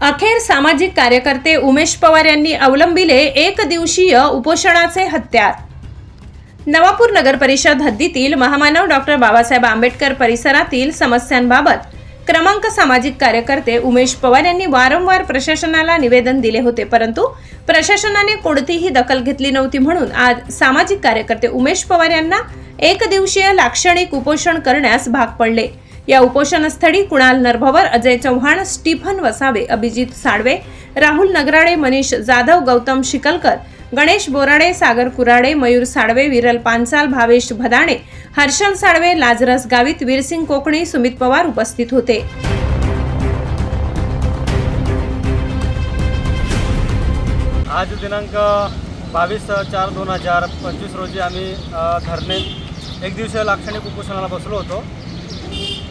अखेर सामाजिक कार्यकर्ते उमेश पवार यांनी अवलंबिले एक दिवसीय उपोषणाचे हत्यार। नवापूर नगर परिषद हद्दीतील महामानव डॉक्टर बाबासाहेब आंबेडकर परिसरातील समस्यांबाबत क्रमांक सामाजिक कार्यकर्ते उमेश पवार यांनी वारंवार प्रशासनाला निवेदन दिले होते, परंतु प्रशासनाने कोणतीही दखल घेतली नव्हती। म्हणून आज सामाजिक कार्यकर्ते उमेश पवार यांना एक दिवसीय लाक्षणिक उपोषण करण्यास भाग पडले। या उपोषणस्थळी कुणाल नरभवर, अजय चव्हाण, स्टीफन वसावे, अभिजित साळवे, राहुल नगराळे, मनीष जाधव, गौतम शिकलकर, गणेश बोराडे, सागर कुराडे, मयूर साळवे, विरल पांचाल, भावेश भदाणे, हर्षल साळवे, लाजरस गावित, वीरसिंग कोकणी, सुमित पवार उपस्थित होते। आज दिनांक 22/4/2025 रोजी आम्ही धरणे एक दिवसीय लाक्षणिक उपोषणाला बसलो होतो।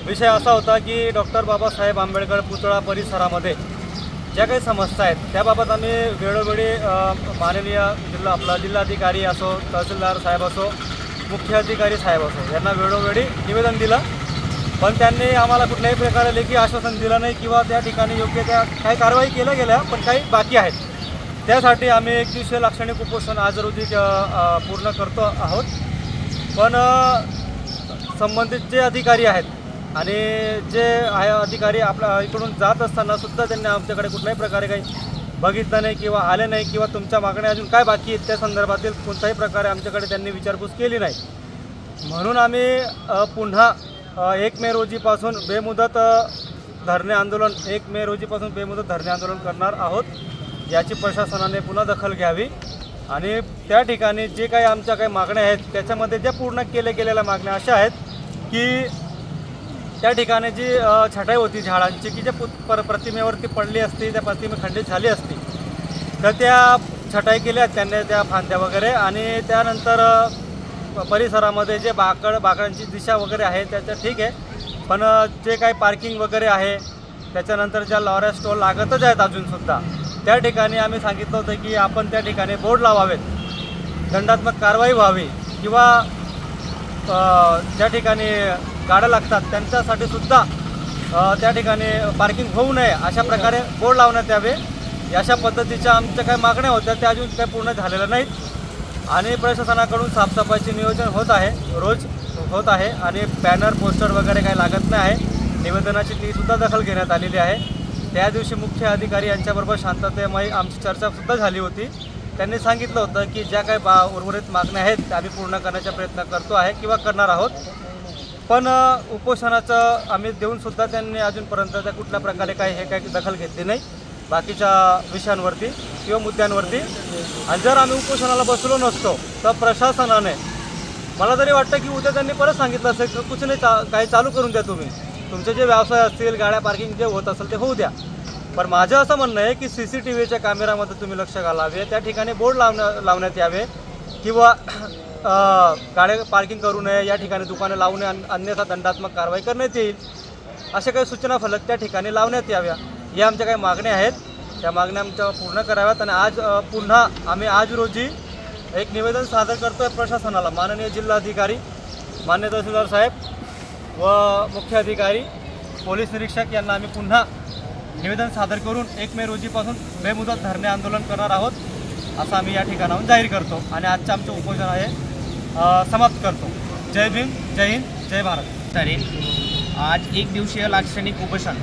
विषय असा होता की डॉक्टर बाबासाहेब आंबेडकर पुतळा परिसरामध्ये ज्या काही समस्या आहेत त्याबाबत आम्ही वेळोवेळी माननीय जिल्हाधिकारी असो, तहसीलदार साहेब असो, मुख्य अधिकारी साहेब असो यांना वेळोवेळी निवेदन दिलं, पण त्यांनी आम्हाला कुठल्याही प्रकारे लेखी आश्वासन दिलं नाही किंवा त्या ठिकाणी योग्य त्या काही कारवाई केल्या गेल्या, पण काही बाकी आहेत। त्यासाठी आम्ही एक दिवसीय लाक्षणिक उपोषण आज रोजी पूर्ण करतो आहोत। पण संबंधित जे अधिकारी आहेत आणि जे अधिकारी आपल्या इकडून जात असताना सुद्धा त्यांनी आमच्याकडे कुठल्याही प्रकारे काही बघितलं नाही किंवा आले नाही किंवा तुमच्या मागण्या अजून काय बाकी आहेत त्या संदर्भातील कोणत्याही प्रकारे आमच्याकडे त्यांनी विचारपूस केली नाही। म्हणून आम्ही पुन्हा 1 मे रोजीपासून बेमुदत धरणे आंदोलन 1 मे रोजीपासून बेमुदत धरणे आंदोलन करणार आहोत। याची प्रशासनाने पुन्हा दखल घ्यावी आणि त्या ठिकाणी जे काही आमच्या काही मागण्या आहेत त्याच्यामध्ये ज्या पूर्ण गेलेल्या मागण्या अशा आहेत की त्या ठिकाणी जी छटाई होती झाडांची की जे प्रतिमेवरती पडली असती, त्या प्रतिमे खंडित झाली असती, तर त्या छटाई केल्या त्यांनी, त्या फांद्या वगैरे, आणि त्यानंतर परिसरामध्ये जे बाकडांची दिशा वगैरे आहे त्याच्या ठीक आहे, पण जे काही पार्किंग वगैरे आहे त्याच्यानंतर ज्या लॉऱ्या स्टॉल लागतच आहेत अजूनसुद्धा त्या ठिकाणी आम्ही सांगितलं होतं की आपण त्या ठिकाणी बोर्ड लावावेत, दंडात्मक कारवाई व्हावी किंवा ज्या ठिकाणी गाड्या लागतात त्यांच्यासाठी सुद्धा त्या ठिकाणी पार्किंग होऊ नये अशा प्रकारे बोर्ड लावण्यात यावे। अशा पद्धतीच्या आमच्या काही मागण्या होत्या त्या अजून काही पूर्ण झालेल्या नाहीत आणि प्रशासनाकडून साफसफाईचे नियोजन रोज होत आहे आणि बॅनर पोस्टर वगैरे काही लागत नाही आहे। निवेदनाची ती सुद्धा दखल घेण्यात आलेली आहे। त्या दिवशी मुख्य अधिकारी यांच्याबरोबर शांततेमय आमची चर्चासुद्धा झाली होती। त्यांनी सांगितलं होतं की ज्या काही उर्वरित मागण्या आहेत त्या आम्ही पूर्ण करण्याचा प्रयत्न करतो आहे किंवा करणार आहोत, पण उपोषणाचं आम्ही देऊनसुद्धा त्यांनी अजूनपर्यंत त्या कुठल्या प्रकारे काही दखल घेतली नाही बाकीच्या विषयांवरती किंवा मुद्द्यांवरती। आणि जर आम्ही उपोषणाला बसलो नसतो तर प्रशासनाने, मला तरी वाटतं की उद्या त्यांनी परत सांगितलं असेल की कुछ नाही, काही चालू करून द्या, तुम्ही तुमचे जे व्यवसाय असतील, गाड्या पार्किंग जे होत असेल ते होऊ द्या। पण माझं असं म्हणणं आहे की CCTVच्या कॅमेरामध्ये तुम्ही लक्ष घालावे, त्या ठिकाणी बोर्ड लावण्यात यावे किंवा गाड्या पार्किंग करू नये, या ठिकाणी दुकाने लावू नये, अन्यथा दंडात्मक कारवाई करण्यात येईल, अशा काही सूचना फलक त्या ठिकाणी लावण्यात याव्या। या आमच्या काही मागण्या आहेत, त्या मागण्या आमच्या पूर्ण कराव्यात। आणि आज पुन्हा आम्ही आज रोजी एक निवेदन सादर करतो आहे प्रशासनाला, माननीय जिल्हाधिकारी, मान्य तहसीलदार साहेब व मुख्य अधिकारी, पोलीस निरीक्षक यांना आम्ही पुन्हा निवेदन सादर करून 1 मे रोजीपासून बेमुदत धरणे आंदोलन करणार आहोत असं आम्ही या ठिकाणाहून जाहीर करतो आणि आजचं आमचं उपोषण आहे समाप्त करतो। जय भीम, जय हिंद, जय भारत। तरी आज एक दिवसीय लाक्षणिक उपोषण,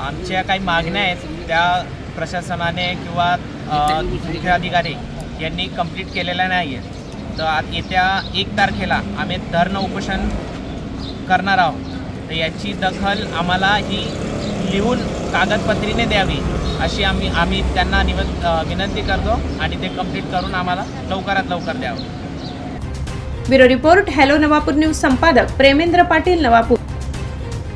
आमच्या काही मागण्या आहेत त्या प्रशासनाने किंवा मुख्य अधिकारी यांनी कंप्लीट केलेल्या नाही आहेत, तर येत्या 1 तारखेला आम्ही धरणं उपोषण करणार आहोत। तर याची दखल आम्हाला ही लिहून कागदपत्रीने द्यावी अशी आम्ही त्यांना विनंती करतो आणि ते कंप्लीट करून आम्हाला लवकरात लवकर द्यावं। Bureau report, hello Navapur news, संपादक प्रेमेंद्र पाटील, नवापूर।